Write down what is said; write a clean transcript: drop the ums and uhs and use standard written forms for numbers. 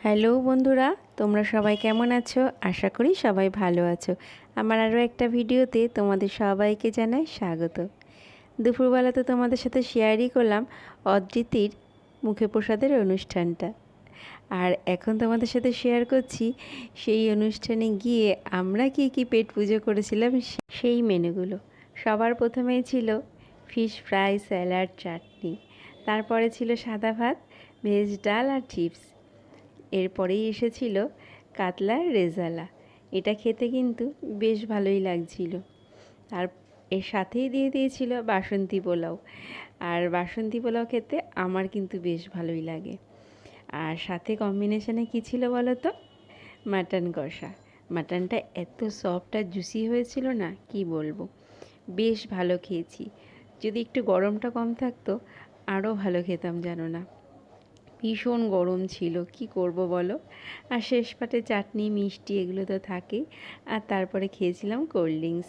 Hello বন্ধুরা, তোমরা সবাই কেমন আছো? আশা করি সবাই ভালো আছো। আমার আরও একটা ভিডিওতে তোমাদের সবাইকে জানাই স্বাগত। দুপুরবেলা তো তোমাদের সাথে শেয়ারই করলাম অদ্রিতির মুখে প্রসাদের অনুষ্ঠানটা। আর এখন তোমাদের সাথে শেয়ার করছি সেই অনুষ্ঠানে গিয়ে আমরা কি পেট পুজো করেছিলাম সেই মেনুগুলো। সবার প্রথমেই ছিল ফিশ ফ্রাই, স্যালাড, চাটনি। তারপরে ছিল সাদা ভাত, ভেজ ডাল আর চিপস। এরপরেই এসেছিল কাতলার রেজালা। এটা খেতে কিন্তু বেশ ভালোই লাগছিল। আর এর সাথেই দিয়ে দিয়েছিল বাসন্তী পোলাও। আর বাসন্তী পোলাও খেতে আমার কিন্তু বেশ ভালোই লাগে। আর সাথে কম্বিনেশনে কী ছিল বলো তো? মাটন কষা। মাটনটা এত সফট আর জুসি হয়েছিল না, কি বলবো। বেশ ভালো খেয়েছি। যদি একটু গরমটা কম থাকতো আরও ভালো খেতাম, জানো না। ভীষণ গরম ছিল, কি করব বলো। আর শেষ পাতে চাটনি, মিষ্টি এগুলো তো থাকেই। আর তারপরে খেয়েছিলাম কোল্ড ড্রিঙ্কস।